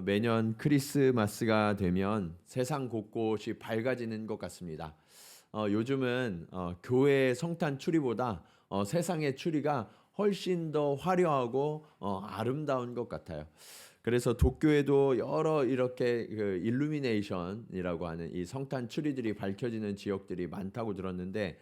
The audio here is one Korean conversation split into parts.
매년 크리스마스가 되면 세상 곳곳이 밝아지는 것 같습니다. 요즘은 교회 성탄 추리보다 세상의 추리가 훨씬 더 화려하고 아름다운 것 같아요. 그래서 도쿄에도 여러 이렇게 그 일루미네이션이라고 하는 이 성탄 추리들이 밝혀지는 지역들이 많다고 들었는데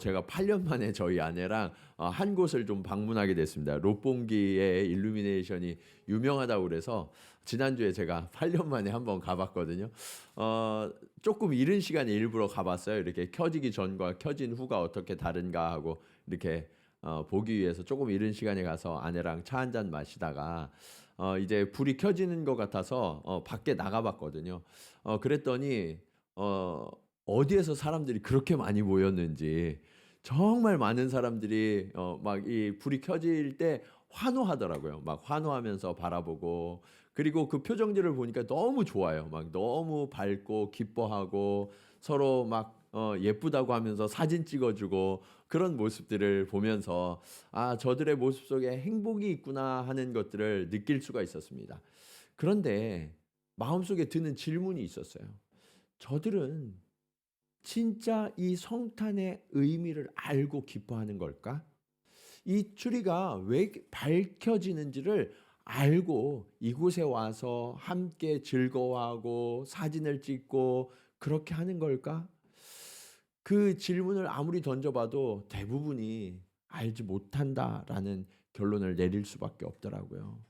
제가 8년 만에 저희 아내랑 한 곳을 좀 방문하게 됐습니다. 롯봉기의 일루미네이션이 유명하다고 그래서 지난주에 제가 8년 만에 한번 가봤거든요. 조금 이른 시간에 일부러 가봤어요. 이렇게 켜지기 전과 켜진 후가 어떻게 다른가 하고 이렇게 보기 위해서 조금 이른 시간에 가서 아내랑 차 한 잔 마시다가 이제 불이 켜지는 것 같아서 밖에 나가봤거든요. 그랬더니 어디에서 사람들이 그렇게 많이 모였는지 정말 많은 사람들이 막 이 불이 켜질 때 환호하더라고요. 막 환호하면서 바라보고 그리고 그 표정들을 보니까 너무 좋아요. 막 너무 밝고 기뻐하고 서로 막 예쁘다고 하면서 사진 찍어주고 그런 모습들을 보면서 저들의 모습 속에 행복이 있구나 하는 것들을 느낄 수가 있었습니다. 그런데 마음속에 드는 질문이 있었어요. 저들은 진짜 이 성탄의 의미를 알고 기뻐하는 걸까? 이 추리가 왜 밝혀지는지를 알고 이곳에 와서 함께 즐거워하고 사진을 찍고 그렇게 하는 걸까? 그 질문을 아무리 던져봐도 대부분이 알지 못한다라는 결론을 내릴 수밖에 없더라고요.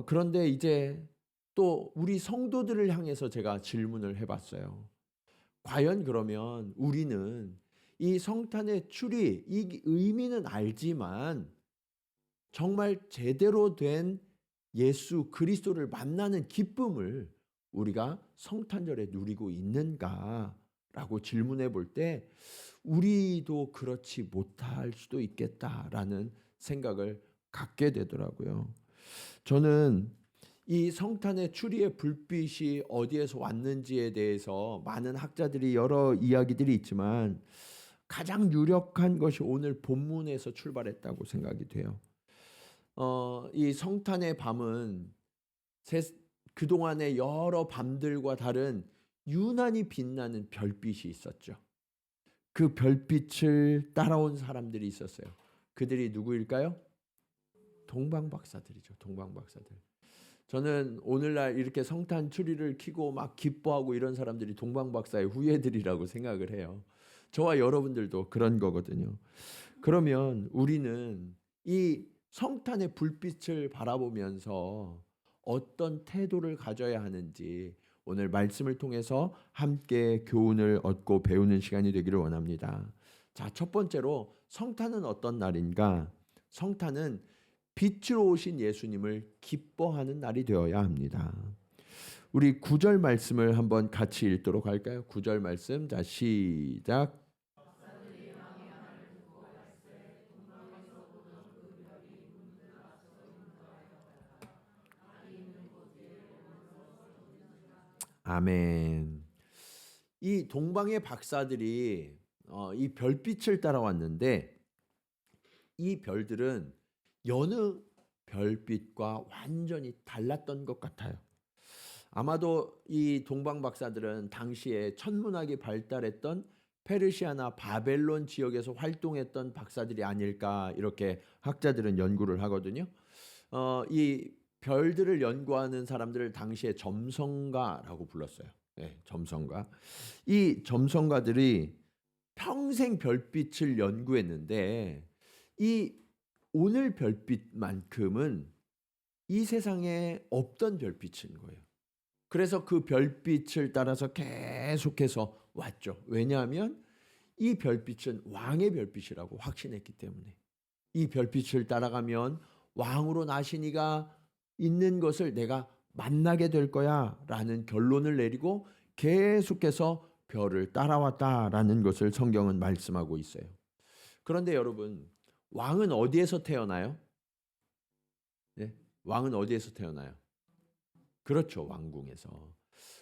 그런데 이제 또 우리 성도들을 향해서 제가 질문을 해봤어요. 과연 그러면 우리는 이 성탄의 추리, 이 의미는 알지만 정말 제대로 된 예수 그리스도를 만나는 기쁨을 우리가 성탄절에 누리고 있는가라고 질문해 볼 때 우리도 그렇지 못할 수도 있겠다라는 생각을 갖게 되더라고요. 저는 이 성탄의 추리의 불빛이 어디에서 왔는지에 대해서 많은 학자들이 여러 이야기들이 있지만 가장 유력한 것이 오늘 본문에서 출발했다고 생각이 돼요. 이 성탄의 밤은 그동안의 여러 밤들과 다른 유난히 빛나는 별빛이 있었죠. 그 별빛을 따라온 사람들이 있었어요. 그들이 누구일까요? 동방박사들이죠. 동방박사들. 저는 오늘날 이렇게 성탄 추리를 켜고 막 기뻐하고 이런 사람들이 동방박사의 후예들이라고 생각을 해요. 저와 여러분들도 그런 거거든요. 그러면 우리는 이 성탄의 불빛을 바라보면서 어떤 태도를 가져야 하는지 오늘 말씀을 통해서 함께 교훈을 얻고 배우는 시간이 되기를 원합니다. 자, 첫 번째로 성탄은 어떤 날인가? 성탄은 빛으로 오신 예수님을 기뻐하는 날이 되어야 합니다. 우리 9절 말씀을 한번 같이 읽도록 할까요? 9절 말씀. 자, 시작. 아멘. 이 동방의 박사들이 이 별빛을 따라왔는데 이 별들은 여느 별빛과 완전히 달랐던 것 같아요. 아마도 이 동방 박사들은 당시에 천문학이 발달했던 페르시아나 바벨론 지역에서 활동했던 박사들이 아닐까 이렇게 학자들은 연구를 하거든요. 이 별들을 연구하는 사람들을 당시에 점성가라고 불렀어요. 네, 점성가. 이 점성가들이 평생 별빛을 연구했는데 이 오늘 별빛만큼은 이 세상에 없던 별빛인 거예요. 그래서 그 별빛을 따라서 계속해서 왔죠. 왜냐하면 이 별빛은 왕의 별빛이라고 확신했기 때문에 이 별빛을 따라가면 왕으로 나신 이가 있는 것을 내가 만나게 될 거야 라는 결론을 내리고 계속해서 별을 따라왔다라는 것을 성경은 말씀하고 있어요. 그런데 여러분, 왕은 어디에서 태어나요? 네? 왕은 어디에서 태어나요? 그렇죠, 왕궁에서.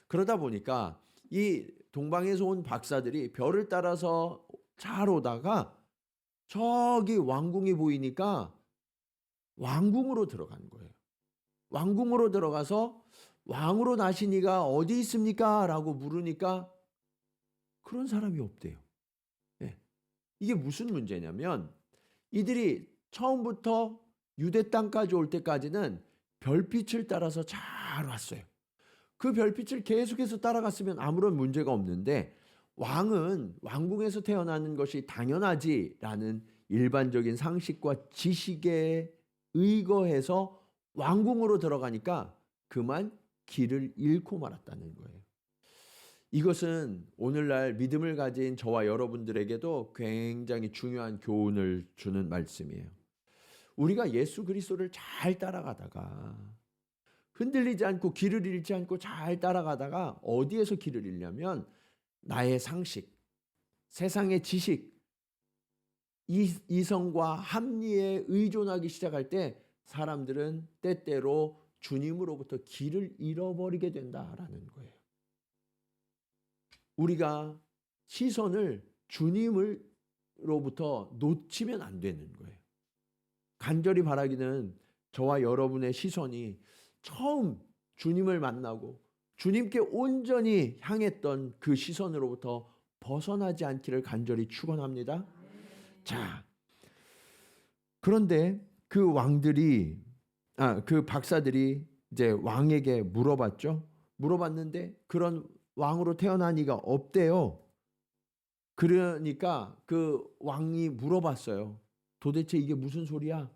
그러다 보니까 이 동방에서 온 박사들이 별을 따라서 잘 오다가 저기 왕궁이 보이니까 왕궁으로 들어간 거예요. 왕궁으로 들어가서 왕으로 나신 이가 어디 있습니까? 라고 물으니까 그런 사람이 없대요. 예. 이게 무슨 문제냐면 이들이 처음부터 유대 땅까지 올 때까지는 별빛을 따라서 잘 왔어요. 그 별빛을 계속해서 따라갔으면 아무런 문제가 없는데 왕은 왕궁에서 태어나는 것이 당연하지라는 일반적인 상식과 지식에 의거해서 왕궁으로 들어가니까 그만 길을 잃고 말았다는 거예요. 이것은 오늘날 믿음을 가진 저와 여러분들에게도 굉장히 중요한 교훈을 주는 말씀이에요. 우리가 예수 그리스도를 잘 따라가다가 흔들리지 않고 길을 잃지 않고 잘 따라가다가 어디에서 길을 잃냐면 나의 상식, 세상의 지식, 이성과 합리에 의존하기 시작할 때 사람들은 때때로 주님으로부터 길을 잃어버리게 된다라는 거예요. 우리가 시선을 주님으로부터 놓치면 안 되는 거예요. 간절히 바라기는 저와 여러분의 시선이 처음 주님을 만나고 주님께 온전히 향했던 그 시선으로부터 벗어나지 않기를 간절히 축원합니다. 자, 그런데 그 그 박사들이 이제 왕에게 물어봤죠. 물어봤는데 그런 왕으로 태어난 이가 없대요. 그러니까 그 왕이 물어봤어요. 도대체 이게 무슨 소리야?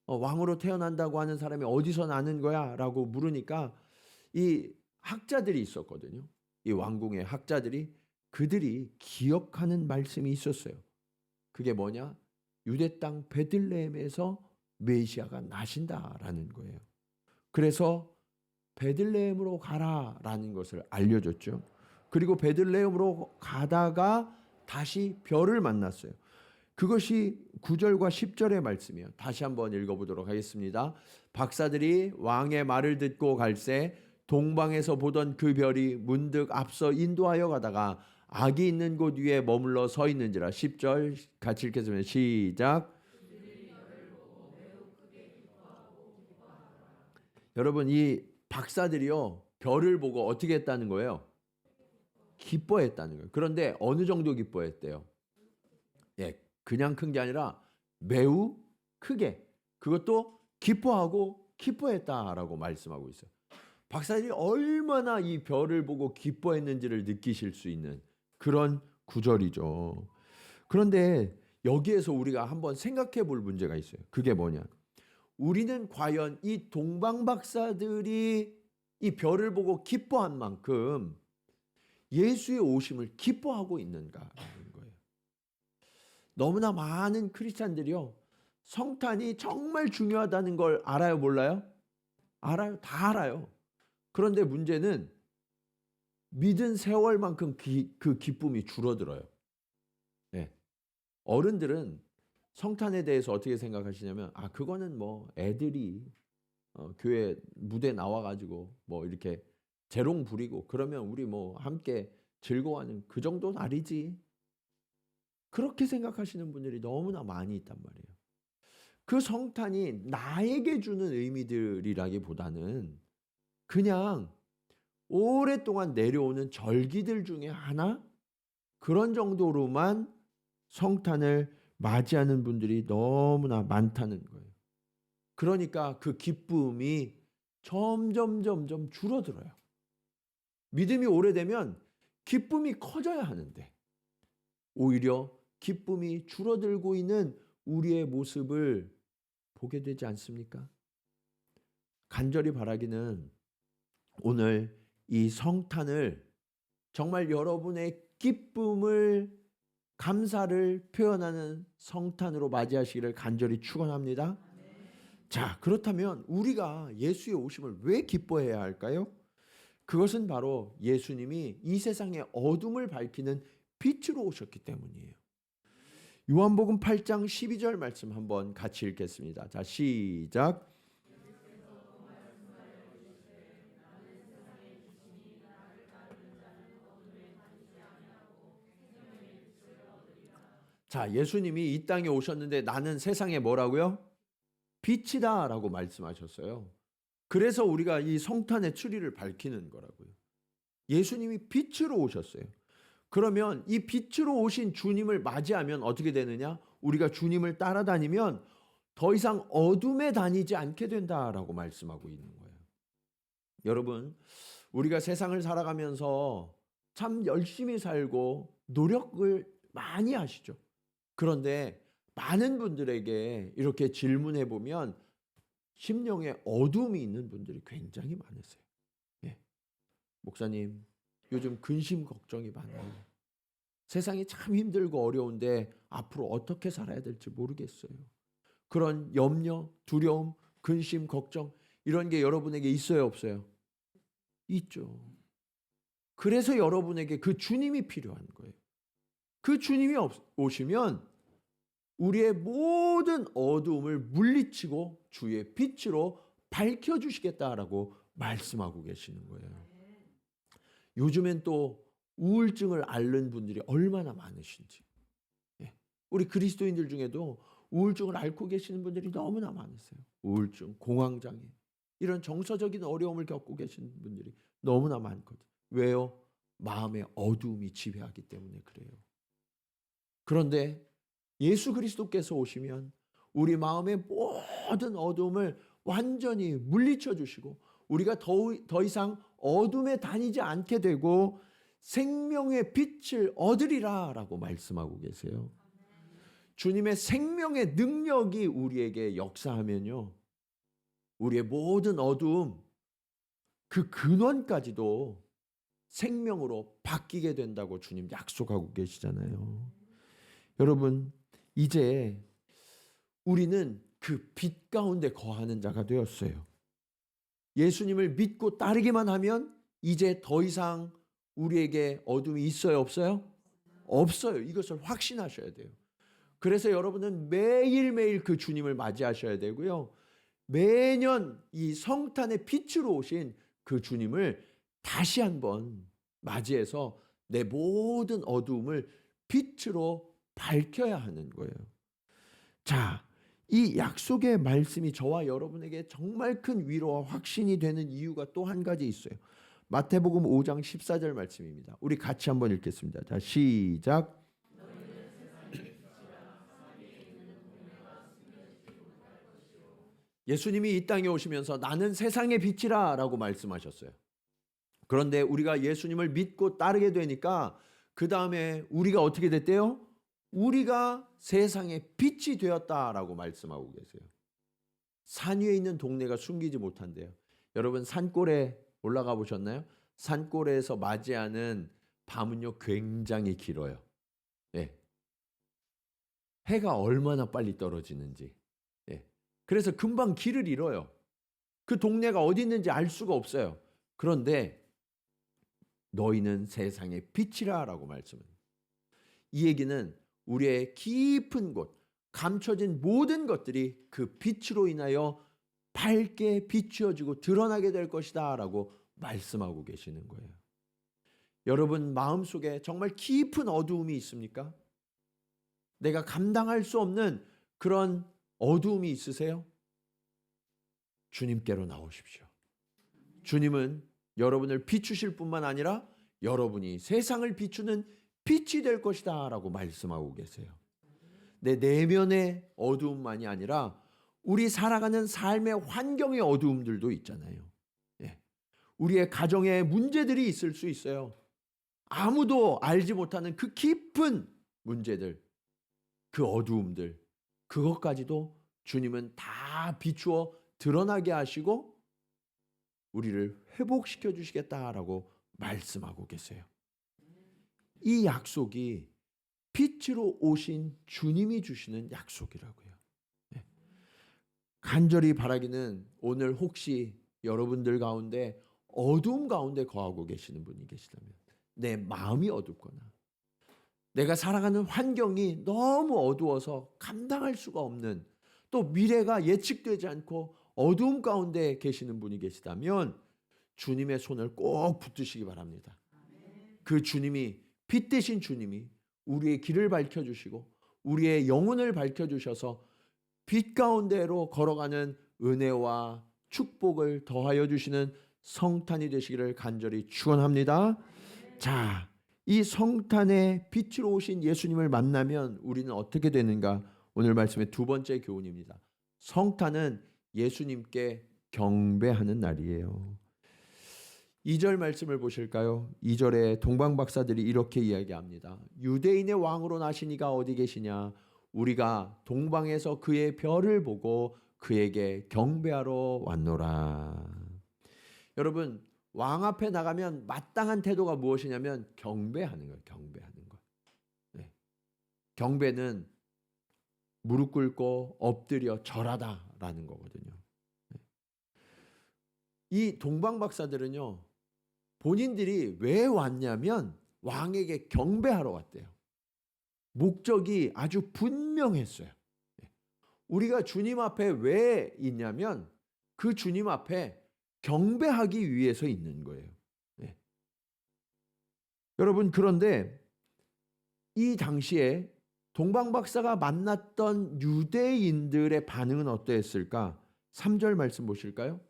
왕으로 태어난다고 하는 사람이 어디서 나는 거야? 라고 물으니까 이 학자들이 있었거든요. 이 왕궁의 학자들이 그들이 기억하는 말씀이 있었어요. 그게 뭐냐? 유대 땅 베들레헴에서 메시아가 나신다라는 거예요. 그래서 베들레헴으로 가라라는 것을 알려줬죠. 그리고 베들레헴으로 가다가 다시 별을 만났어요. 그것이 9절과 10절의 말씀이에요. 다시 한번 읽어보도록 하겠습니다. 박사들이 왕의 말을 듣고 갈새 동방에서 보던 그 별이 문득 앞서 인도하여 가다가 악이 있는 곳 위에 머물러 서 있는지라. 10절 같이 읽겠습니다. 시작. 여러분, 이 박사들이요 별을 보고 어떻게 했다는 거예요? 기뻐했다는 거예요. 그런데 어느 정도 기뻐했대요? 예, 그냥 큰 게 아니라 매우 크게, 그것도 기뻐하고 기뻐했다라고 말씀하고 있어요. 박사들이 얼마나 이 별을 보고 기뻐했는지를 느끼실 수 있는 그런 구절이죠. 그런데 여기에서 우리가 한번 생각해 볼 문제가 있어요. 그게 뭐냐? 우리는 과연 이 동방 박사들이 이 별을 보고 기뻐한 만큼 예수의 오심을 기뻐하고 있는가라는 거예요. 너무나 많은 크리스찬들이요 성탄이 정말 중요하다는 걸 알아요, 몰라요? 알아요, 다 알아요. 그런데 문제는 믿은 세월만큼 그 기쁨이 줄어들어요. 네. 어른들은 성탄에 대해서 어떻게 생각하시냐면 그거는 뭐 애들이 교회 무대 나와가지고 뭐 이렇게 재롱 부리고 그러면 우리 뭐 함께 즐거워하는 그 정도 날이지. 그렇게 생각하시는 분들이 너무나 많이 있단 말이에요. 그 성탄이 나에게 주는 의미들이라기보다는 그냥 오랫동안 내려오는 절기들 중에 하나? 그런 정도로만 성탄을 맞이하는 분들이 너무나 많다는 거예요. 그러니까 그 기쁨이 점점 줄어들어요. 믿음이 오래되면 기쁨이 커져야 하는데 오히려 기쁨이 줄어들고 있는 우리의 모습을 보게 되지 않습니까? 간절히 바라기는 오늘 이 성탄을 정말 여러분의 기쁨을 감사를 표현하는 성탄으로 맞이하시기를 간절히 축원합니다. 자, 그렇다면 우리가 예수의 오심을 왜 기뻐해야 할까요? 그것은 바로 예수님이 이 세상의 어둠을 밝히는 빛으로 오셨기 때문이에요. 요한복음 8장 12절 말씀 한번 같이 읽겠습니다. 자, 시작. 자, 예수님이 이 땅에 오셨는데 나는 세상에 뭐라고요? 빛이다 라고 말씀하셨어요. 그래서 우리가 이 성탄의 추리를 밝히는 거라고요. 예수님이 빛으로 오셨어요. 그러면 이 빛으로 오신 주님을 맞이하면 어떻게 되느냐? 우리가 주님을 따라다니면 더 이상 어둠에 다니지 않게 된다라고 말씀하고 있는 거예요. 여러분, 우리가 세상을 살아가면서 참 열심히 살고 노력을 많이 하시죠. 그런데 많은 분들에게 이렇게 질문해 보면 심령에 어둠이 있는 분들이 굉장히 많으세요. 예. 목사님, 요즘 근심 걱정이 많아요. 세상이 참 힘들고 어려운데 앞으로 어떻게 살아야 될지 모르겠어요. 그런 염려, 두려움, 근심, 걱정 이런 게 여러분에게 있어요, 없어요? 있죠. 그래서 여러분에게 그 주님이 필요한 거예요. 그 주님이 오시면 우리의 모든 어두움을 물리치고 주의 빛으로 밝혀주시겠다라고 말씀하고 계시는 거예요. 요즘엔 또 우울증을 앓는 분들이 얼마나 많으신지. 우리 그리스도인들 중에도 우울증을 앓고 계시는 분들이 너무나 많으세요. 우울증, 공황장애 이런 정서적인 어려움을 겪고 계시는 분들이 너무나 많거든요. 왜요? 마음의 어두움이 지배하기 때문에 그래요. 그런데 예수 그리스도께서 오시면 우리 마음의 모든 어두움을 완전히 물리쳐 주시고 우리가 더 이상 어둠에 다니지 않게 되고 생명의 빛을 얻으리라 라고 말씀하고 계세요. 주님의 생명의 능력이 우리에게 역사하면요, 우리의 모든 어두움 그 근원까지도 생명으로 바뀌게 된다고 주님 약속하고 계시잖아요. 여러분, 이제 우리는 그 빛 가운데 거하는 자가 되었어요. 예수님을 믿고 따르기만 하면 이제 더 이상 우리에게 어둠이 있어요, 없어요? 없어요. 이것을 확신하셔야 돼요. 그래서 여러분은 매일매일 그 주님을 맞이하셔야 되고요. 매년 이 성탄의 빛으로 오신 그 주님을 다시 한번 맞이해서 내 모든 어두움을 빛으로 밝혀야 하는 거예요. 자, 이 약속의 말씀이 저와 여러분에게 정말 큰 위로와 확신이 되는 이유가 또 한 가지 있어요. 마태복음 5장 14절 말씀입니다. 우리 같이 한번 읽겠습니다. 자, 시작. 예수님이 이 땅에 오시면서 나는 세상의 빛이라 라고 말씀하셨어요. 그런데 우리가 예수님을 믿고 따르게 되니까 그 다음에 우리가 어떻게 됐대요? 우리가 세상의 빛이 되었다라고 말씀하고 계세요. 산 위에 있는 동네가 숨기지 못한대요. 여러분 산골에 올라가 보셨나요? 산골에서 맞이하는 밤은요 굉장히 길어요. 네. 해가 얼마나 빨리 떨어지는지. 네. 그래서 금방 길을 잃어요. 그 동네가 어디 있는지 알 수가 없어요. 그런데 너희는 세상의 빛이라 라고 말씀합니다. 이 얘기는 우리의 깊은 곳, 감춰진 모든 것들이 그 빛으로 인하여 밝게 비추어지고 드러나게 될 것이다 라고 말씀하고 계시는 거예요. 여러분 마음속에 정말 깊은 어두움이 있습니까? 내가 감당할 수 없는 그런 어두움이 있으세요? 주님께로 나오십시오. 주님은 여러분을 비추실 뿐만 아니라 여러분이 세상을 비추는 빛이 될 것이다 라고 말씀하고 계세요. 내 내면의 어두움만이 아니라 우리 살아가는 삶의 환경의 어두움들도 있잖아요. 예. 우리의 가정에 문제들이 있을 수 있어요. 아무도 알지 못하는 그 깊은 문제들, 그 어두움들, 그것까지도 주님은 다 비추어 드러나게 하시고 우리를 회복시켜 주시겠다라고 말씀하고 계세요. 이 약속이 빛으로 오신 주님이 주시는 약속이라고요. 간절히 바라기는 오늘 혹시 여러분들 가운데 어두움 가운데 거하고 계시는 분이 계시다면, 내 마음이 어둡거나 내가 살아가는 환경이 너무 어두워서 감당할 수가 없는, 또 미래가 예측되지 않고 어두움 가운데 계시는 분이 계시다면 주님의 손을 꼭 붙드시기 바랍니다. 그 주님이, 빛 대신 주님이 우리의 길을 밝혀주시고 우리의 영혼을 밝혀주셔서 빛 가운데로 걸어가는 은혜와 축복을 더하여 주시는 성탄이 되시기를 간절히 축원합니다. 자, 이 성탄의 빛으로 오신 예수님을 만나면 우리는 어떻게 되는가? 오늘 말씀의 두 번째 교훈입니다. 성탄은 예수님께 경배하는 날이에요. 2절 말씀을 보실까요? 2절에 동방박사들이 이렇게 이야기합니다. 유대인의 왕으로 나신 이가 어디 계시냐? 우리가 동방에서 그의 별을 보고 그에게 경배하러 왔노라. 여러분, 왕 앞에 나가면 마땅한 태도가 무엇이냐면 경배하는 거예요. 경배하는 거. 네. 경배는 무릎 꿇고 엎드려 절하다라는 거거든요. 네. 이 동방박사들은요, 본인들이 왜 왔냐면 왕에게 경배하러 왔대요. 목적이 아주 분명했어요. 네. 우리가 주님 앞에 왜 있냐면 그 주님 앞에 경배하기 위해서 있는 거예요. 네. 여러분, 그런데 이 당시에 동방박사가 만났던 유대인들의 반응은 어떠했을까? 3절 말씀 보실까요?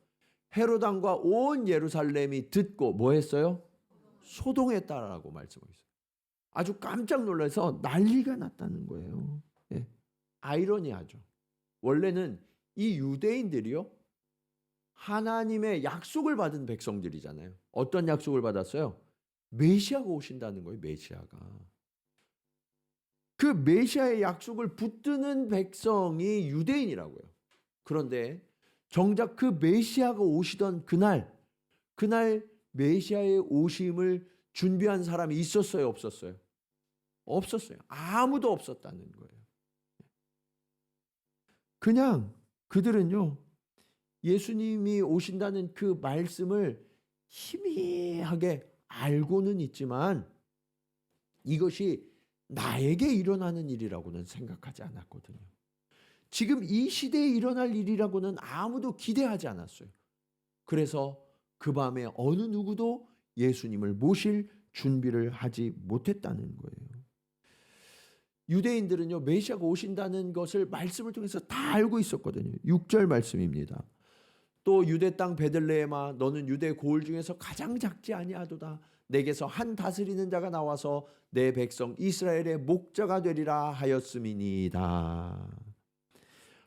헤롯 왕과 온 예루살렘이 듣고 뭐 했어요? 소동했다라고 말씀하고 있어요. 아주 깜짝 놀라서 난리가 났다는 거예요. 네. 아이러니하죠. 원래는 이 유대인들이요, 하나님의 약속을 받은 백성들이잖아요. 어떤 약속을 받았어요? 메시아가 오신다는 거예요. 메시아가. 그 메시아의 약속을 붙드는 백성이 유대인이라고요. 그런데 정작 그 메시아가 오시던 그날 메시아의 오심을 준비한 사람이 있었어요? 없었어요? 없었어요. 아무도 없었다는 거예요. 그냥 그들은요, 예수님이 오신다는 그 말씀을 희미하게 알고는 있지만 이것이 나에게 일어나는 일이라고는 생각하지 않았거든요. 지금 이 시대에 일어날 일이라고는 아무도 기대하지 않았어요. 그래서 그 밤에 어느 누구도 예수님을 모실 준비를 하지 못했다는 거예요. 유대인들은요, 메시아가 오신다는 것을 말씀을 통해서 다 알고 있었거든요. 6절 말씀입니다. 또 유대 땅 베들레헴아, 너는 유대 고을 중에서 가장 작지 아니하도다. 내게서 한 다스리는 자가 나와서 내 백성 이스라엘의 목자가 되리라 하였음이니이다.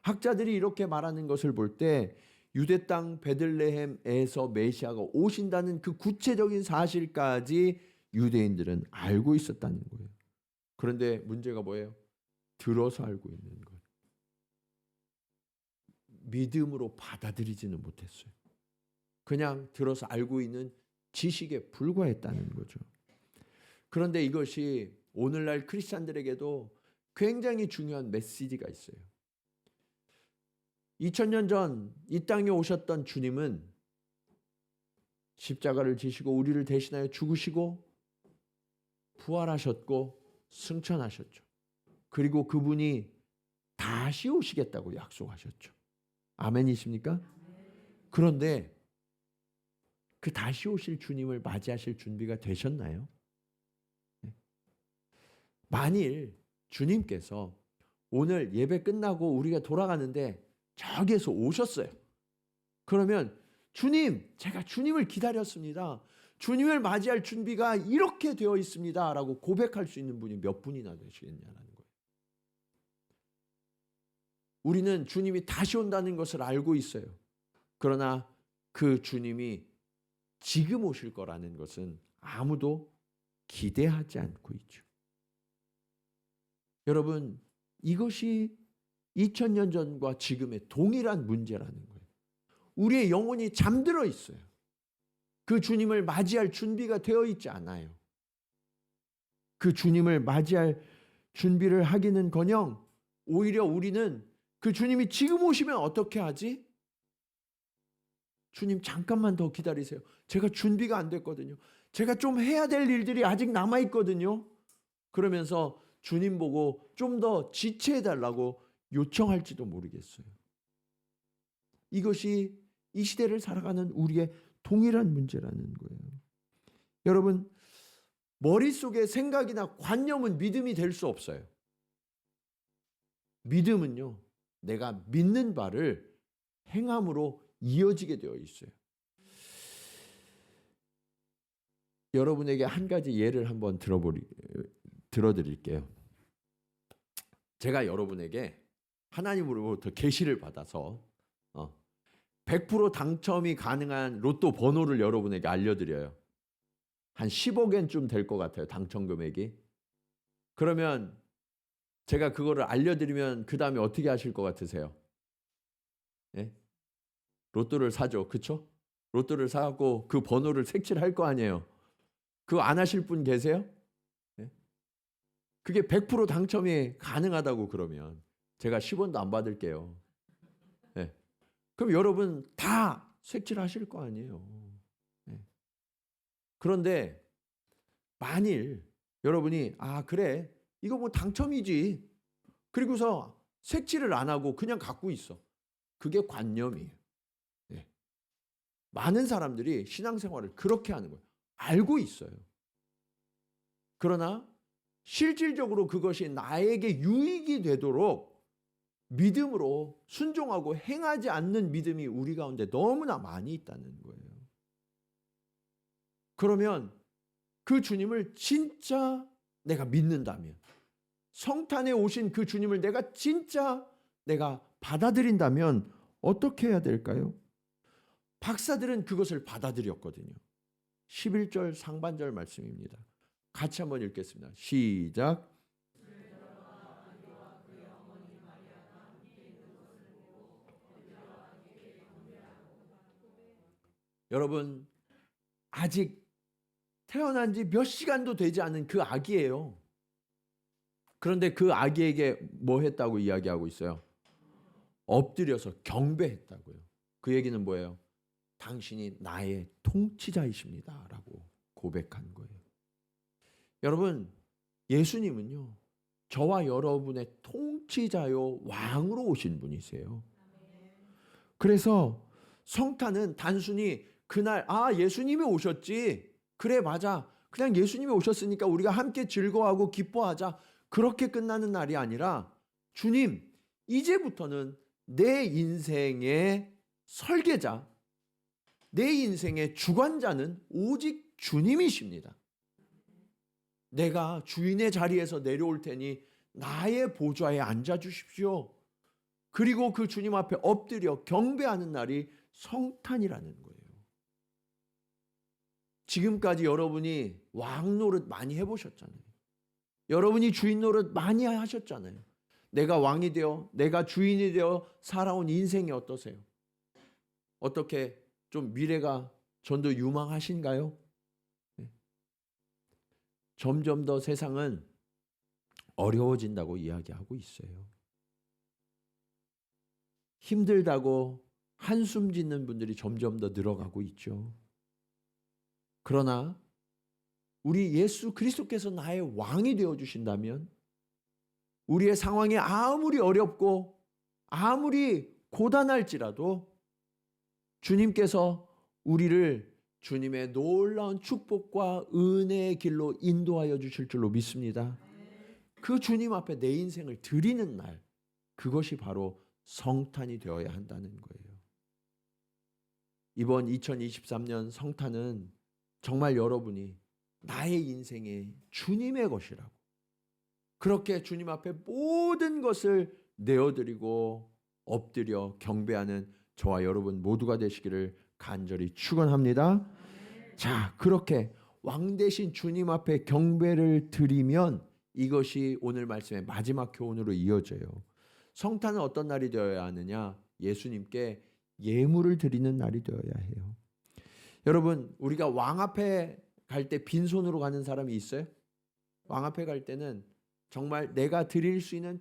학자들이 이렇게 말하는 것을 볼 때 유대 땅 베들레헴에서 메시아가 오신다는 그 구체적인 사실까지 유대인들은 알고 있었다는 거예요. 그런데 문제가 뭐예요? 들어서 알고 있는 거예요. 믿음으로 받아들이지는 못했어요. 그냥 들어서 알고 있는 지식에 불과했다는 거죠. 그런데 이것이 오늘날 크리스찬들에게도 굉장히 중요한 메시지가 있어요. 2000년 전 이 땅에 오셨던 주님은 십자가를 지시고 우리를 대신하여 죽으시고 부활하셨고 승천하셨죠. 그리고 그분이 다시 오시겠다고 약속하셨죠. 아멘이십니까? 그런데 그 다시 오실 주님을 맞이하실 준비가 되셨나요? 만일 주님께서 오늘 예배 끝나고 우리가 돌아가는데 저기에서 오셨어요. 그러면 주님, 제가 주님을 기다렸습니다. 주님을 맞이할 준비가 이렇게 되어 있습니다. 라고 고백할 수 있는 분이 몇 분이나 되시겠냐는 거예요. 우리는 주님이 다시 온다는 것을 알고 있어요. 그러나 그 주님이 지금 오실 거라는 것은 아무도 기대하지 않고 있죠. 여러분, 이것이 2000년 전과 지금의 동일한 문제라는 거예요. 우리의 영혼이 잠들어 있어요. 그 주님을 맞이할 준비가 되어 있지 않아요. 그 주님을 맞이할 준비를 하기는커녕 오히려 우리는 그 주님이 지금 오시면 어떻게 하지? 주님 잠깐만 더 기다리세요. 제가 준비가 안 됐거든요. 제가 좀 해야 될 일들이 아직 남아 있거든요. 그러면서 주님 보고 좀 더 지체해달라고 요청할지도 모르겠어요. 이것이 이 시대를 살아가는 우리의 동일한 문제라는 거예요. 여러분, 머릿속에 생각이나 관념은 믿음이 될 수 없어요. 믿음은요, 내가 믿는 바를 행함으로 이어지게 되어 있어요. 여러분에게 한 가지 예를 한번 들어드릴게요. 제가 여러분에게 하나님으로부터 계시를 받아서 100% 당첨이 가능한 로또 번호를 여러분에게 알려드려요. 한 10억엔쯤 될 것 같아요. 당첨 금액이. 그러면 제가 그거를 알려드리면 그 다음에 어떻게 하실 것 같으세요? 예? 로또를 사죠. 그쵸? 로또를 사고 그 번호를 색칠을 할 거 아니에요. 그거 안 하실 분 계세요? 예? 그게 100% 당첨이 가능하다고 그러면 제가 10원도 안 받을게요. 예. 그럼 여러분 다 색칠하실 거 아니에요. 예. 그런데 만일 여러분이 그래 이거 뭐 당첨이지 그리고서 색칠을 안 하고 그냥 갖고 있어. 그게 관념이에요. 예. 많은 사람들이 신앙생활을 그렇게 하는 거예요. 알고 있어요. 그러나 실질적으로 그것이 나에게 유익이 되도록 믿음으로 순종하고 행하지 않는 믿음이 우리 가운데 너무나 많이 있다는 거예요. 그러면 그 주님을 진짜 내가 믿는다면, 성탄에 오신 그 주님을 내가 받아들인다면 어떻게 해야 될까요? 박사들은 그것을 받아들였거든요. 11절 상반절 말씀입니다. 같이 한번 읽겠습니다. 시작. 여러분, 아직 태어난 지 몇 시간도 되지 않은 그 아기예요. 그런데 그 아기에게 뭐 했다고 이야기하고 있어요? 엎드려서 경배했다고요. 그 얘기는 뭐예요? 당신이 나의 통치자이십니다 라고 고백한 거예요. 여러분, 예수님은요, 저와 여러분의 통치자요 왕으로 오신 분이세요. 그래서 성탄은 단순히 그날 예수님이 오셨지, 그래 맞아, 그냥 예수님이 오셨으니까 우리가 함께 즐거워하고 기뻐하자, 그렇게 끝나는 날이 아니라 주님, 이제부터는 내 인생의 설계자, 내 인생의 주관자는 오직 주님이십니다. 내가 주인의 자리에서 내려올 테니 나의 보좌에 앉아 주십시오. 그리고 그 주님 앞에 엎드려 경배하는 날이 성탄이라는 거예요. 지금까지 여러분이 왕 노릇 많이 해보셨잖아요. 여러분이 주인 노릇 많이 하셨잖아요. 내가 왕이 되어, 내가 주인이 되어 살아온 인생이 어떠세요? 어떻게 좀 미래가 좀 더 유망하신가요? 네. 점점 더 세상은 어려워진다고 이야기하고 있어요. 힘들다고 한숨 짓는 분들이 점점 더 늘어가고 있죠. 그러나 우리 예수 그리스도께서 나의 왕이 되어주신다면 우리의 상황이 아무리 어렵고 아무리 고단할지라도 주님께서 우리를 주님의 놀라운 축복과 은혜의 길로 인도하여 주실 줄로 믿습니다. 그 주님 앞에 내 인생을 드리는 날, 그것이 바로 성탄이 되어야 한다는 거예요. 이번 2023년 성탄은 정말 여러분이 나의 인생의 주님의 것이라고, 그렇게 주님 앞에 모든 것을 내어드리고 엎드려 경배하는 저와 여러분 모두가 되시기를 간절히 축원합니다. 자, 그렇게 왕 대신 주님 앞에 경배를 드리면 이것이 오늘 말씀의 마지막 교훈으로 이어져요. 성탄은 어떤 날이 되어야 하느냐? 예수님께 예물을 드리는 날이 되어야 해요. 여러분, 우리가 왕 앞에 갈 때 빈손으로 가는 사람이 있어요? 왕 앞에 갈 때는 정말 내가 드릴 수 있는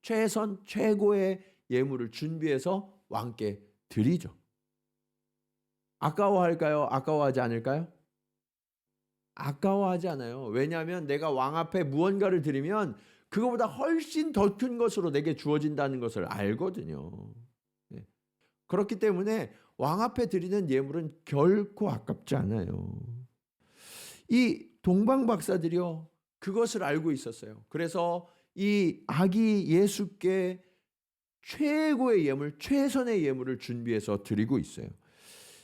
최선, 최고의 예물을 준비해서 왕께 드리죠. 아까워할까요? 아까워하지 않을까요? 아까워하지 않아요. 왜냐하면 내가 왕 앞에 무언가를 드리면 그거보다 훨씬 더 큰 것으로 내게 주어진다는 것을 알거든요. 그렇기 때문에 왕 앞에 드리는 예물은 결코 아깝지 않아요. 이 동방 박사들이요, 그것을 알고 있었어요. 그래서 이 아기 예수께 최고의 예물, 최선의 예물을 준비해서 드리고 있어요.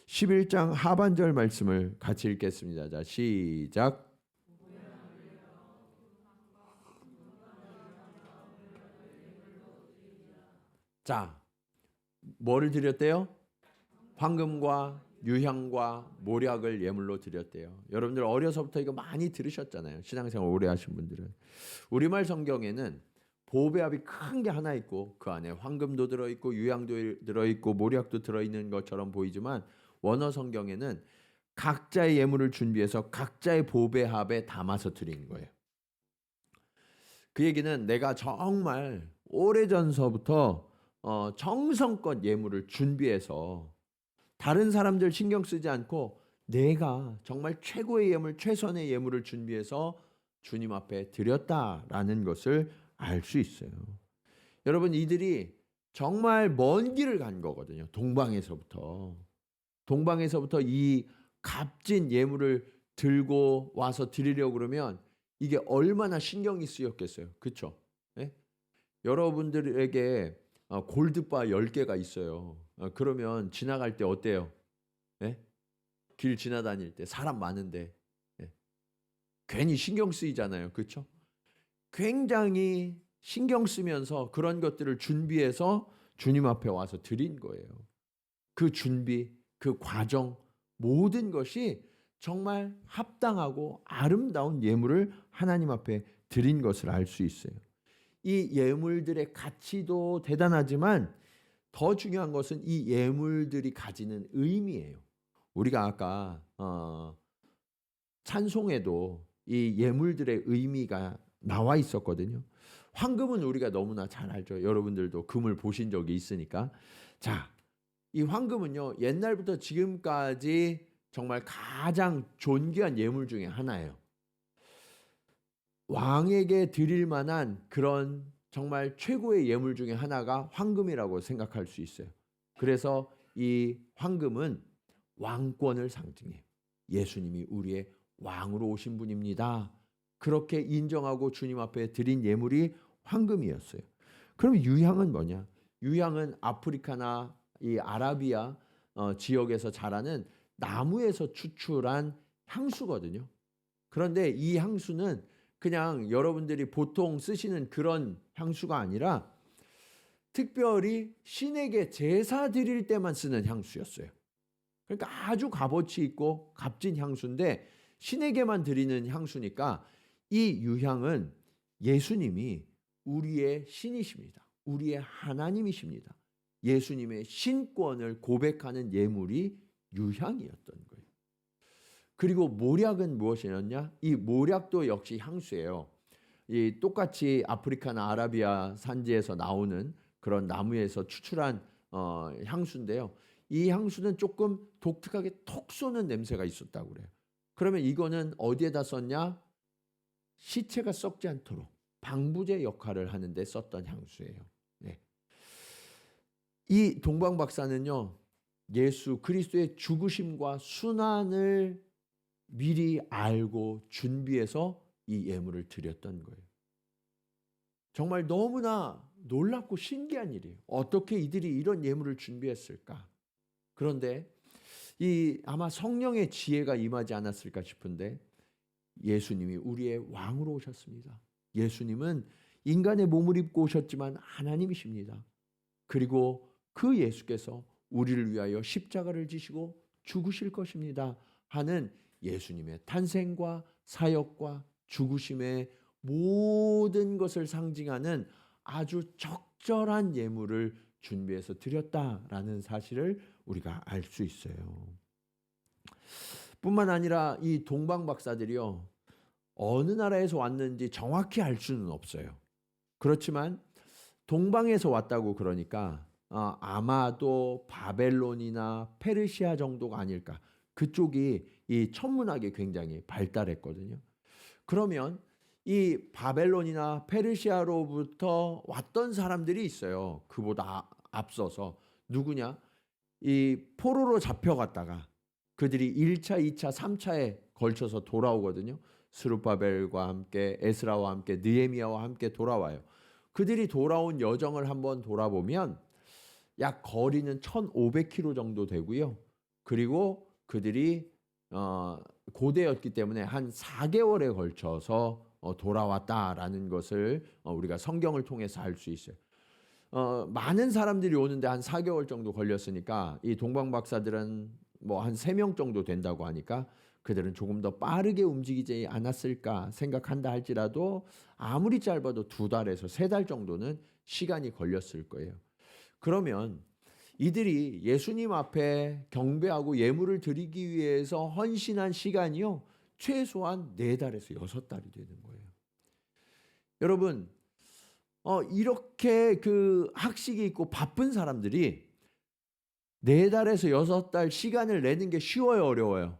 11장 하반절 말씀을 같이 읽겠습니다. 자, 시작. 자, 뭐를 드렸대요? 황금과 유향과 모략을 예물로 드렸대요. 여러분들 어려서부터 이거 많이 들으셨잖아요. 신앙생활 오래 하신 분들은. 우리말 성경에는 보배압이 큰 게 하나 있고 그 안에 황금도 들어있고 유향도 들어있고 모략도 들어있는 것처럼 보이지만 원어 성경에는 각자의 예물을 준비해서 각자의 보배합에 담아서 드린 거예요. 그 얘기는 내가 정말 오래전서부터 정성껏 예물을 준비해서 다른 사람들 신경 쓰지 않고 내가 정말 최고의 예물, 최선의 예물을 준비해서 주님 앞에 드렸다라는 것을 알 수 있어요. 여러분, 이들이 정말 먼 길을 간 거거든요. 동방에서부터 이 값진 예물을 들고 와서 드리려고 그러면 이게 얼마나 신경이 쓰였겠어요. 그렇죠? 네? 여러분들에게 골드바 10개가 있어요. 그러면 지나갈 때 어때요? 네? 길 지나다닐 때 사람 많은데 괜히 신경 쓰이잖아요. 그렇죠? 굉장히 신경 쓰면서 그런 것들을 준비해서 주님 앞에 와서 드린 거예요. 그 준비, 그 과정, 모든 것이 정말 합당하고 아름다운 예물을 하나님 앞에 드린 것을 알 수 있어요. 이 예물들의 가치도 대단하지만 더 중요한 것은 이 예물들이 가지는 의미예요. 우리가 아까 찬송에도 이 예물들의 의미가 나와 있었거든요. 황금은 우리가 너무나 잘 알죠. 여러분들도 금을 보신 적이 있으니까. 자, 이 황금은요, 옛날부터 지금까지 정말 가장 존귀한 예물 중에 하나예요. 왕에게 드릴 만한 그런 정말 최고의 예물 중에 하나가 황금이라고 생각할 수 있어요. 그래서 이 황금은 왕권을 상징해요. 예수님이 우리의 왕으로 오신 분입니다. 그렇게 인정하고 주님 앞에 드린 예물이 황금이었어요. 그럼 유향은 뭐냐? 유향은 아프리카나 이 아라비아 지역에서 자라는 나무에서 추출한 향수거든요. 그런데 이 향수는 그냥 여러분들이 보통 쓰시는 그런 향수가 아니라 특별히 신에게 제사 드릴 때만 쓰는 향수였어요. 그러니까 아주 값어치 있고 값진 향수인데 신에게만 드리는 향수니까 이 유향은 예수님이 우리의 신이십니다. 우리의 하나님이십니다. 예수님의 신권을 고백하는 예물이 유향이었던 거예요. 그리고 모략은 무엇이었냐? 이 모략도 역시 향수예요. 이 똑같이 아프리카나 아라비아 산지에서 나오는 그런 나무에서 추출한 향수인데요. 이 향수는 조금 독특하게 톡 쏘는 냄새가 있었다고 그래요. 그러면 이거는 어디에다 썼냐? 시체가 썩지 않도록 방부제 역할을 하는데 썼던 향수예요. 네. 이 동방 박사는요, 예수 그리스도의 죽으심과 순환을 미리 알고 준비해서 이 예물을 드렸던 거예요. 정말 너무나 놀랍고 신기한 일이에요. 어떻게 이들이 이런 예물을 준비했을까? 그런데 이 아마 성령의 지혜가 임하지 않았을까 싶은데 예수님이 우리의 왕으로 오셨습니다. 예수님은 인간의 몸을 입고 오셨지만 하나님이십니다. 그리고 그 예수께서 우리를 위하여 십자가를 지시고 죽으실 것입니다 하는 예수님의 탄생과 사역과 죽으심의 모든 것을 상징하는 아주 적절한 예물을 준비해서 드렸다라는 사실을 우리가 알 수 있어요. 뿐만 아니라 이 동방 박사들이요, 어느 나라에서 왔는지 정확히 알 수는 없어요. 그렇지만 동방에서 왔다고 그러니까 아마도 바벨론이나 페르시아 정도가 아닐까. 그쪽이 이 천문학이 굉장히 발달했거든요. 그러면 이 바벨론이나 페르시아로부터 왔던 사람들이 있어요. 그보다 앞서서 누구냐? 이 포로로 잡혀갔다가 그들이 1차, 2차, 3차에 걸쳐서 돌아오거든요. 스룹바벨과 함께 에스라와 함께 느헤미야와 함께 돌아와요. 그들이 돌아온 여정을 한번 돌아보면 약 거리는 1,500km 정도 되고요. 그리고 그들이 고대였기 때문에 한 4개월에 걸쳐서 돌아왔다라는 것을 우리가 성경을 통해서 알 수 있어요. 많은 사람들이 오는데 한 4개월 정도 걸렸으니까 이 동방 박사들은 뭐 한 3명 정도 된다고 하니까 그들은 조금 더 빠르게 움직이지 않았을까 생각한다 할지라도 아무리 짧아도 2달에서 3달 정도는 시간이 걸렸을 거예요. 그러면 이들이 예수님 앞에 경배하고 예물을 드리기 위해서 헌신한 시간이요, 최소한 4달에서 6달이 되는 거예요. 여러분, 이렇게 그 학식이 있고 바쁜 사람들이 4달에서 6달 시간을 내는 게 쉬워요, 어려워요?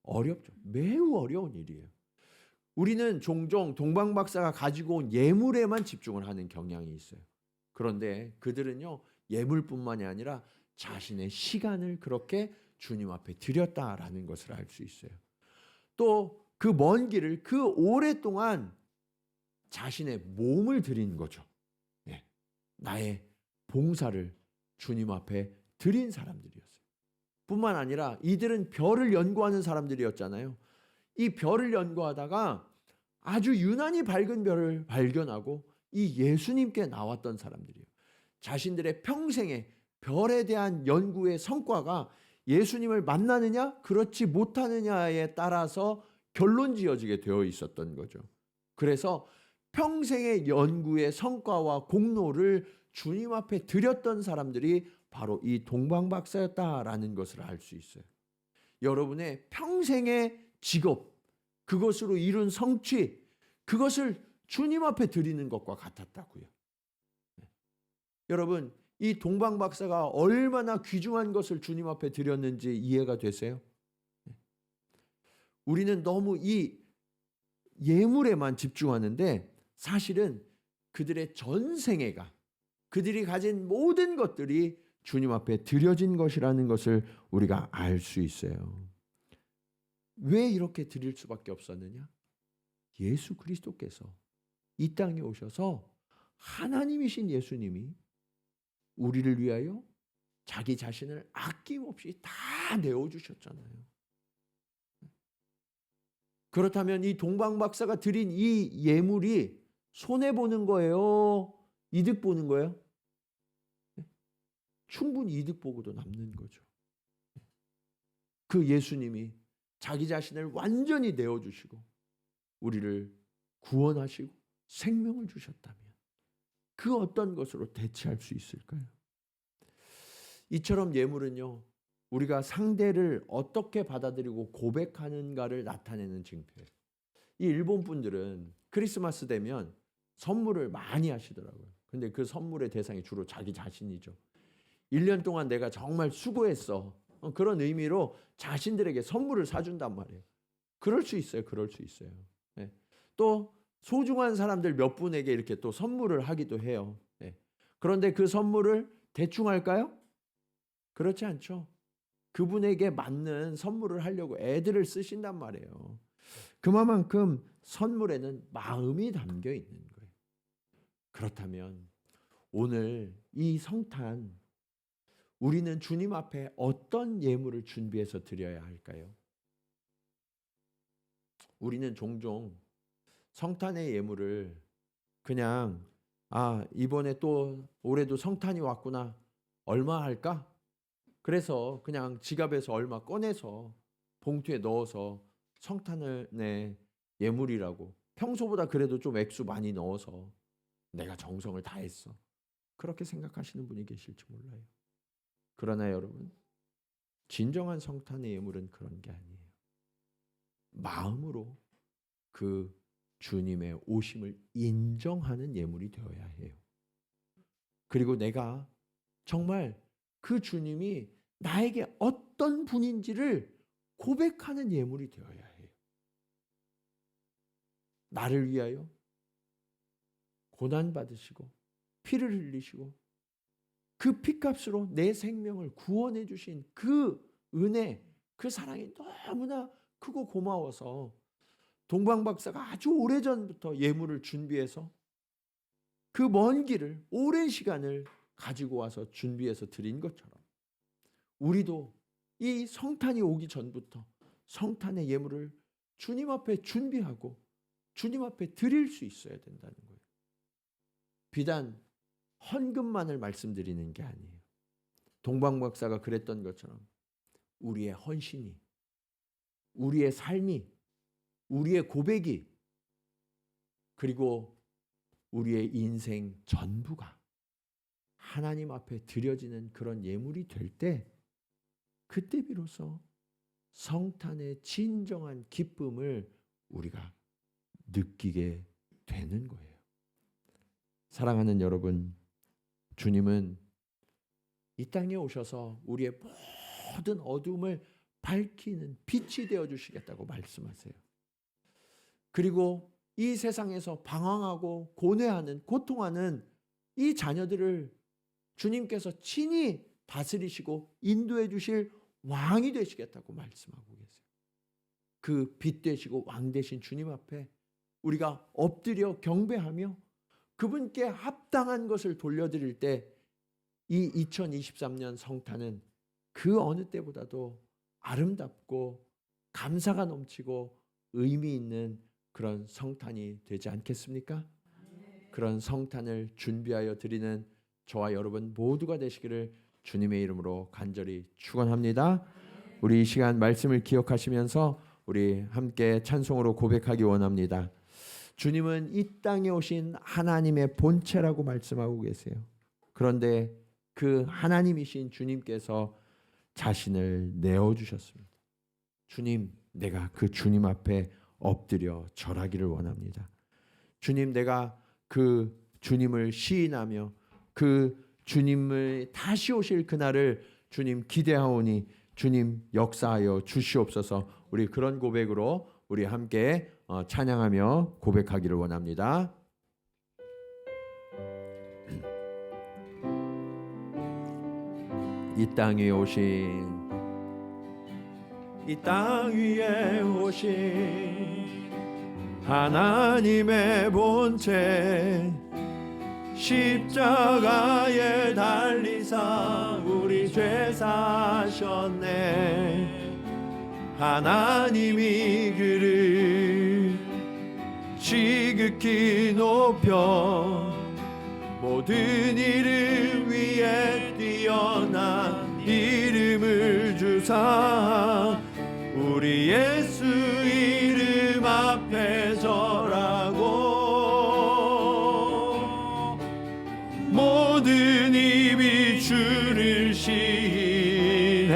어렵죠. 매우 어려운 일이에요. 우리는 종종 동방 박사가 가지고 온 예물에만 집중을 하는 경향이 있어요. 그런데 그들은요, 예물뿐만이 아니라 자신의 시간을 그렇게 주님 앞에 드렸다라는 것을 알 수 있어요. 또 그 먼 길을 그 오랫동안 자신의 몸을 드린 거죠. 네. 나의 봉사를 주님 앞에 드린 사람들이었어요. 뿐만 아니라 이들은 별을 연구하는 사람들이었잖아요. 이 별을 연구하다가 아주 유난히 밝은 별을 발견하고 이 예수님께 나왔던 사람들이에요. 자신들의 평생에 별에 대한 연구의 성과가 예수님을 만나느냐 그렇지 못하느냐에 따라서 결론 지어지게 되어 있었던 거죠. 그래서 평생의 연구의 성과와 공로를 주님 앞에 드렸던 사람들이 바로 이 동방 박사였다라는 것을 알 수 있어요. 여러분의 평생의 직업, 그것으로 이룬 성취, 그것을 주님 앞에 드리는 것과 같았다고요. 여러분, 이 동방 박사가 얼마나 귀중한 것을 주님 앞에 드렸는지 이해가 되세요? 우리는 너무 이 예물에만 집중하는데 사실은 그들의 전생애가, 그들이 가진 모든 것들이 주님 앞에 드려진 것이라는 것을 우리가 알 수 있어요. 왜 이렇게 드릴 수밖에 없었느냐? 예수 그리스도께서 이 땅에 오셔서 하나님이신 예수님이 우리를 위하여 자기 자신을 아낌없이 다 내어주셨잖아요. 그렇다면 이 동방 박사가 드린 이 예물이 손해보는 거예요? 이득 보는 거예요? 충분히 이득 보고도 남는 거죠. 그 예수님이 자기 자신을 완전히 내어주시고 우리를 구원하시고 생명을 주셨다면 그 어떤 것으로 대체할 수 있을까요? 이처럼 예물은요, 우리가 상대를 어떻게 받아들이고 고백하는가를 나타내는 징표예요. 이 일본 분들은 크리스마스 되면 선물을 많이 하시더라고요. 근데 그 선물의 대상이 주로 자기 자신이죠. 1년 동안 내가 정말 수고했어. 그런 의미로 자신들에게 선물을 사준단 말이에요. 그럴 수 있어요. 그럴 수 있어요. 네. 또 소중한 사람들 몇 분에게 이렇게 또 선물을 하기도 해요. 네. 그런데 그 선물을 대충 할까요? 그렇지 않죠. 그분에게 맞는 선물을 하려고 애들을 쓰신단 말이에요. 그만큼 선물에는 마음이 담겨 있는 거예요. 그렇다면 오늘 이 성탄, 우리는 주님 앞에 어떤 예물을 준비해서 드려야 할까요? 우리는 종종 성탄의 예물을 그냥 이번에 또 올해도 성탄이 왔구나. 얼마 할까? 그래서 그냥 지갑에서 얼마 꺼내서 봉투에 넣어서 성탄의 예물이라고 평소보다 그래도 좀 액수 많이 넣어서 내가 정성을 다했어. 그렇게 생각하시는 분이 계실지 몰라요. 그러나 여러분, 진정한 성탄의 예물은 그런 게 아니에요. 마음으로 그 주님의 오심을 인정하는 예물이 되어야 해요. 그리고 내가 정말 그 주님이 나에게 어떤 분인지를 고백하는 예물이 되어야 해요. 나를 위하여 고난받으시고 피를 흘리시고 그 피값으로 내 생명을 구원해 주신 그 은혜, 그 사랑이 너무나 크고 고마워서 동방 박사가 아주 오래전부터 예물을 준비해서 그 먼 길을, 오랜 시간을 가지고 와서 준비해서 드린 것처럼 우리도 이 성탄이 오기 전부터 성탄의 예물을 주님 앞에 준비하고 주님 앞에 드릴 수 있어야 된다는 거예요. 비단 헌금만을 말씀드리는 게 아니에요. 동방 박사가 그랬던 것처럼 우리의 헌신이, 우리의 삶이, 우리의 고백이, 그리고 우리의 인생 전부가 하나님 앞에 드려지는 그런 예물이 될 때, 그때 비로소 성탄의 진정한 기쁨을 우리가 느끼게 되는 거예요. 사랑하는 여러분, 주님은 이 땅에 오셔서 우리의 모든 어둠을 밝히는 빛이 되어 주시겠다고 말씀하세요. 그리고 이 세상에서 방황하고 고뇌하는, 고통하는 이 자녀들을 주님께서 친히 다스리시고 인도해 주실 왕이 되시겠다고 말씀하고 계세요. 그 빛 되시고 왕 되신 주님 앞에 우리가 엎드려 경배하며 그분께 합당한 것을 돌려드릴 때, 이 2023년 성탄은 그 어느 때보다도 아름답고 감사가 넘치고 의미 있는 그런 성탄이 되지 않겠습니까? 그런 성탄을 준비하여 드리는 저와 여러분 모두가 되시기를 주님의 이름으로 간절히 축원합니다. 우리 이 시간 말씀을 기억하시면서 우리 함께 찬송으로 고백하기 원합니다. 주님은 이 땅에 오신 하나님의 본체라고 말씀하고 계세요. 그런데 그 하나님이신 주님께서 자신을 내어주셨습니다. 주님, 내가 그 주님 앞에 엎드려 절하기를 원합니다. 주님, 내가 그 주님을 시인하며 그 주님을 다시 오실 그날을 주님 기대하오니 주님 역사하여 주시옵소서. 우리 그런 고백으로 우리 함께 찬양하며 고백하기를 원합니다. 이 땅 위에 오신, 이 땅 위에 오신 하나님의 본체, 십자가에 달리사 우리 죄 사셨네. 하나님이 그를 지극히 높여 모든 이름 위에 뛰어난 이름을 주사 우리 예수 이름 앞에 절하고 모든 입이 주를 시인해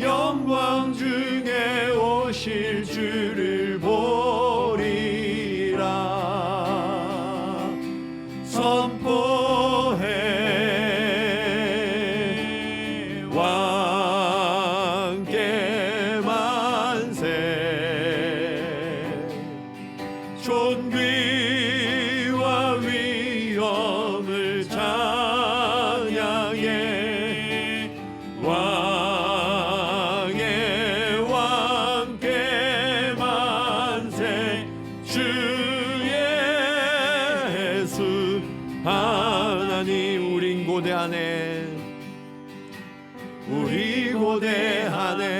영광 중에 오실 주를 보리라 선포해 왕께 만세 존귀와 위엄을 찬양해 왕의 왕께 만세 주 예수 하나님 우린 고대하네 우리 고대하네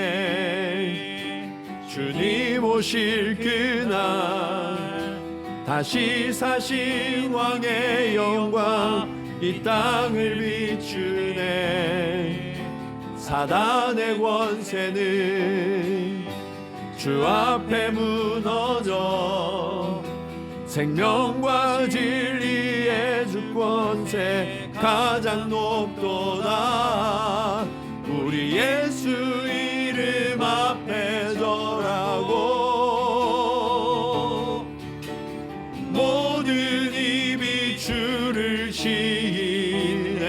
주님 오실 그날 다시 사신 왕의 영광 이 땅을 비추네 사단의 권세는 주 앞에 무너져 생명과 진리의 주권세 가장 높도다 우리 예수 이름 앞에 절하고 모든 입이 주를 시인해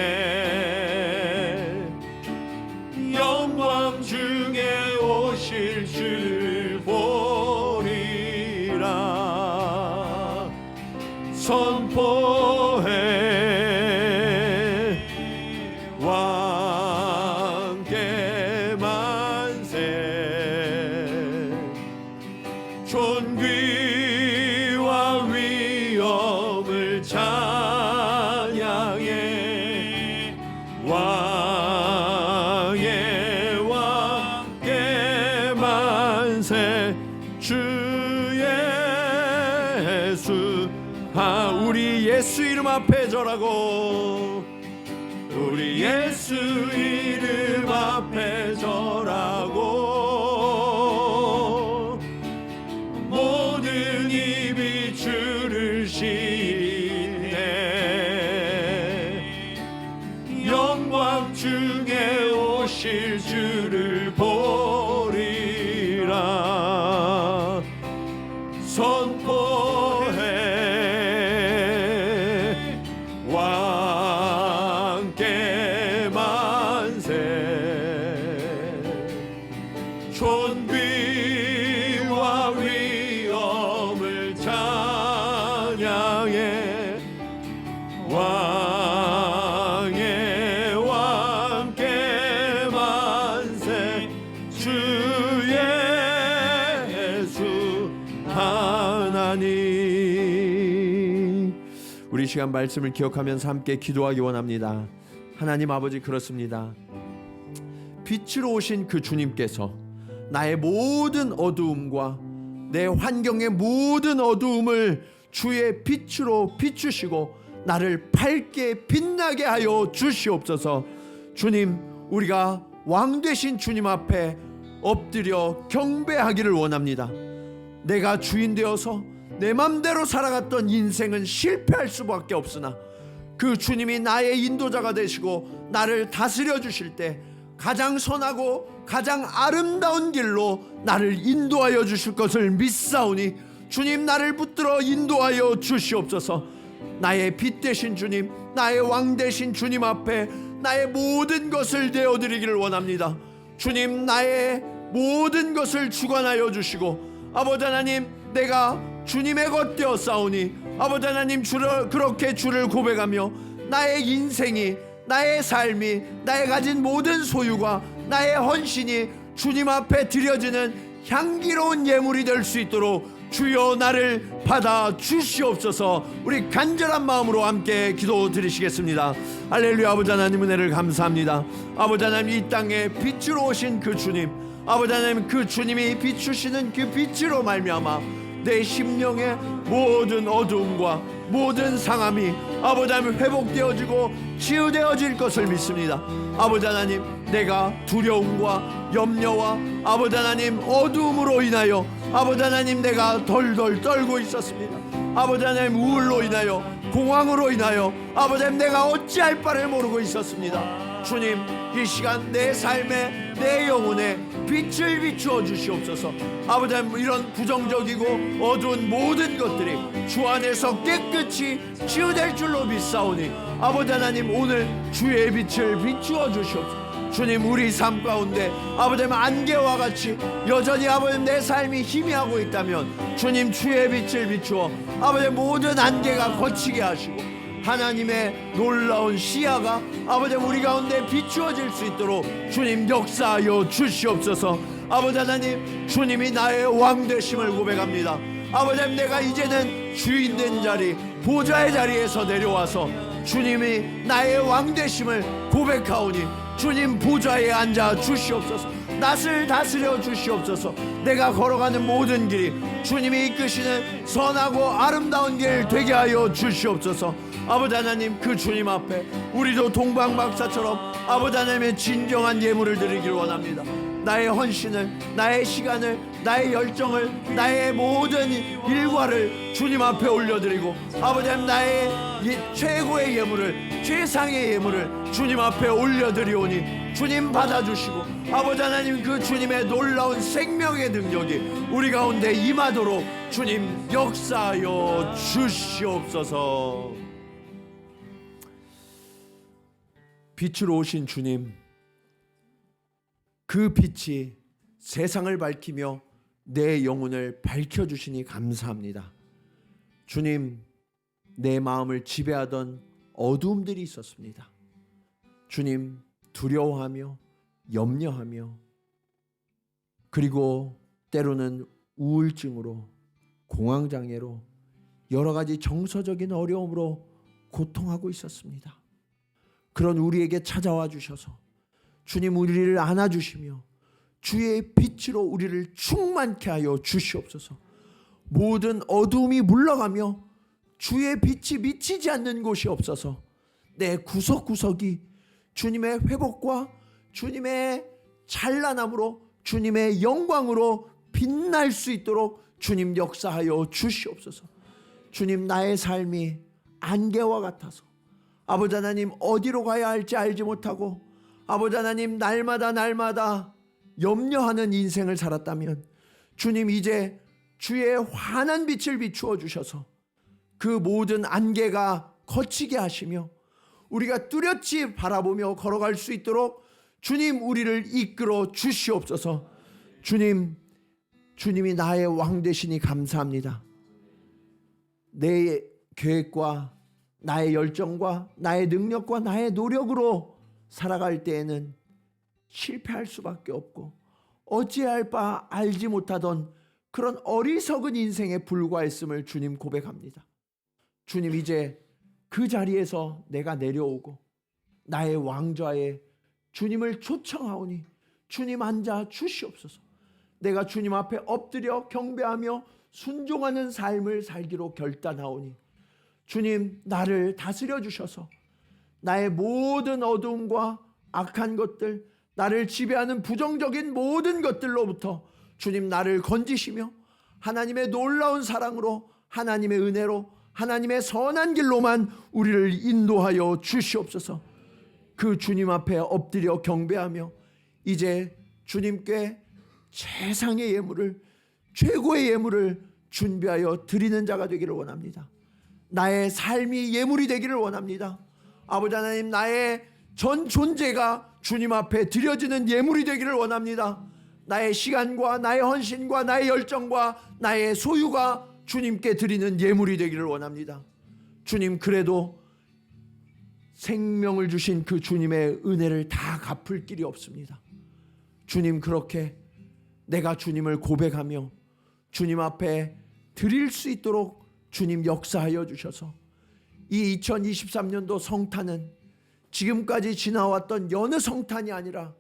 영광 중에 오실 주를 보리라 선포해 왕께 만세 예수 이름 앞에 절하고 우리 예수 이름 앞에 절하고 모든 입이 주를 시인해 영광 중에 오실 주를 보리라 선포해 왕께 만세 존귀와 위엄을 찬양해 왕의 왕께 만세 주 예수 하나님. 우리 시간 말씀을 기억하면서 함께 기도하기 원합니다. 하나님 아버지, 그렇습니다. 빛으로 오신 그 주님께서 나의 모든 어두움과 내 환경의 모든 어두움을 주의 빛으로 비추시고 나를 밝게 빛나게 하여 주시옵소서. 주님, 우리가 왕 되신 주님 앞에 엎드려 경배하기를 원합니다. 내가 주인 되어서 내 맘대로 살아갔던 인생은 실패할 수밖에 없으나 그 주님이 나의 인도자가 되시고 나를 다스려 주실 때 가장 선하고 가장 아름다운 길로 나를 인도하여 주실 것을 믿사오니 주님, 나를 붙들어 인도하여 주시옵소서. 나의 빛 되신 주님, 나의 왕 되신 주님 앞에 나의 모든 것을 내어드리기를 원합니다. 주님, 나의 모든 것을 주관하여 주시고 아버지 하나님, 내가 주님의 것 되었사오니 아버지 하나님, 그렇게 주를 고백하며 나의 인생이, 나의 삶이, 나의 가진 모든 소유가, 나의 헌신이 주님 앞에 드려지는 향기로운 예물이 될 수 있도록 주여 나를 받아 주시옵소서. 우리 간절한 마음으로 함께 기도 드리시겠습니다. 할렐루야. 아버지 하나님, 은혜를 감사합니다. 아버지 하나님, 이 땅에 빛으로 오신 그 주님, 아버지 하나님, 그 주님이 비추시는 그 빛으로 말미암아 내 심령의 모든 어두움과 모든 상함이 아버지 하나님 회복되어지고 치유되어질 것을 믿습니다. 아버지 하나님, 내가 두려움과 염려와 아버지 하나님 어두움으로 인하여 아버지 하나님 내가 덜덜 떨고 있었습니다. 아버지 하나님, 우울로 인하여, 공황으로 인하여 아버지 하나님 내가 어찌할 바를 모르고 있었습니다. 주님, 이 시간 내 삶에, 내 영혼에 빛을 비추어 주시옵소서. 아버지 하나님, 이런 부정적이고 어두운 모든 것들이 주 안에서 깨끗이 치유될 줄로 믿사오니 아버지 하나님, 오늘 주의 빛을 비추어 주시옵소서. 주님, 우리 삶 가운데 아버지 하나님 안개와 같이 여전히 아버지 내 삶이 희미하고 있다면 주님, 주의 빛을 비추어 아버지 모든 안개가 거치게 하시고 하나님의 놀라운 시야가 아버지 우리 가운데 비추어질 수 있도록 주님 역사하여 주시옵소서. 아버지 하나님, 주님이 나의 왕 되심을 고백합니다. 아버지 하나님, 내가 이제는 주인 된 자리, 보좌의 자리에서 내려와서 주님이 나의 왕 되심을 고백하오니 주님 보좌에 앉아 주시옵소서. 낯을 다스려 주시옵소서. 내가 걸어가는 모든 길이 주님이 이끄시는 선하고 아름다운 길 되게 하여 주시옵소서. 아버지 하나님, 그 주님 앞에 우리도 동방박사처럼 아버지 하나님의 진정한 예물을 드리기를 원합니다. 나의 헌신을, 나의 시간을, 나의 열정을, 나의 모든 일과를 주님 앞에 올려드리고 아버지 하나님, 나의 최고의 예물을, 최상의 예물을 주님 앞에 올려드리오니 주님 받아주시고 아버지 하나님, 그 주님의 놀라운 생명의 능력이 우리 가운데 임하도록 주님 역사하여 주시옵소서. 빛으로 오신 주님, 그 빛이 세상을 밝히며 내 영혼을 밝혀주시니 감사합니다. 주님, 내 마음을 지배하던 어두움들이 있었습니다. 주님, 두려워하며 염려하며 그리고 때로는 우울증으로, 공황장애로, 여러 가지 정서적인 어려움으로 고통하고 있었습니다. 그런 우리에게 찾아와 주셔서 주님, 우리를 안아주시며 주의 빛으로 우리를 충만케 하여 주시옵소서. 모든 어두움이 물러가며 주의 빛이 미치지 않는 곳이 없어서 내 구석구석이 주님의 회복과 주님의 찬란함으로 주님의 영광으로 빛날 수 있도록 주님 역사하여 주시옵소서. 주님, 나의 삶이 안개와 같아서 아버지 하나님 어디로 가야 할지 알지 못하고 아버지 하나님 날마다 염려하는 인생을 살았다면 주님, 이제 주의 환한 빛을 비추어 주셔서 그 모든 안개가 거치게 하시며 우리가 뚜렷이 바라보며 걸어갈 수 있도록 주님, 우리를 이끌어 주시옵소서. 주님이 나의 왕 되시니 감사합니다. 내 계획과 나의 열정과 나의 능력과 나의 노력으로 살아갈 때에는 실패할 수밖에 없고 어찌할 바 알지 못하던 그런 어리석은 인생에 불과했음을 주님 고백합니다. 주님, 이제 그 자리에서 내가 내려오고 나의 왕좌에 주님을 초청하오니 주님 앉아 주시옵소서. 내가 주님 앞에 엎드려 경배하며 순종하는 삶을 살기로 결단하오니 주님, 나를 다스려 주셔서 나의 모든 어두움과 악한 것들, 나를 지배하는 부정적인 모든 것들로부터 주님, 나를 건지시며 하나님의 놀라운 사랑으로, 하나님의 은혜로, 하나님의 선한 길로만 우리를 인도하여 주시옵소서. 그 주님 앞에 엎드려 경배하며 이제 주님께 최상의 예물을, 최고의 예물을 준비하여 드리는 자가 되기를 원합니다. 나의 삶이 예물이 되기를 원합니다. 아버지 하나님, 나의 전 존재가 주님 앞에 드려지는 예물이 되기를 원합니다. 나의 시간과 나의 헌신과 나의 열정과 나의 소유가 주님께 드리는 예물이 되기를 원합니다. 주님, 그래도 생명을 주신 그 주님의 은혜를 다 갚을 길이 없습니다. 주님, 그렇게 내가 주님을 고백하며 주님 앞에 드릴 수 있도록 주님 역사하여 주셔서 이 2023년도 성탄은 지금까지 지나왔던 여느 성탄이 아니라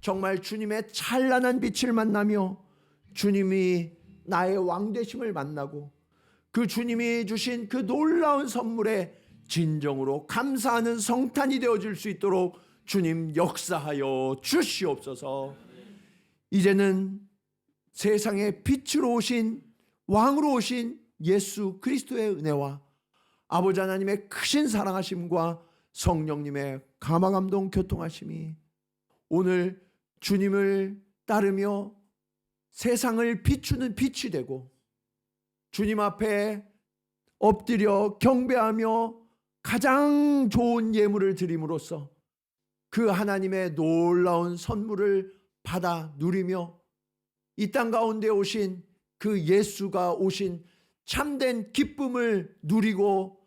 정말 주님의 찬란한 빛을 만나며 주님이 나의 왕되심을 만나고 그 주님이 주신 그 놀라운 선물에 진정으로 감사하는 성탄이 되어줄 수 있도록 주님 역사하여 주시옵소서. 이제는 세상의 빛으로 오신, 왕으로 오신 예수 그리스도의 은혜와 아버지 하나님의 크신 사랑하심과 성령님의 감화감동 교통하심이 오늘 주님을 따르며 세상을 비추는 빛이 되고 주님 앞에 엎드려 경배하며 가장 좋은 예물을 드림으로써 그 하나님의 놀라운 선물을 받아 누리며 이 땅 가운데 오신 그 예수가 오신 참된 기쁨을 누리고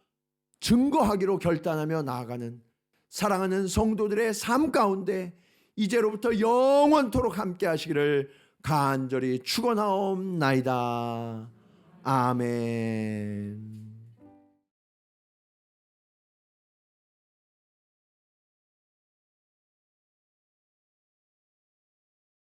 증거하기로 결단하며 나아가는 사랑하는 성도들의 삶 가운데 이제로부터 영원토록 함께 하시기를 간절히 축원하옵나이다. 아멘.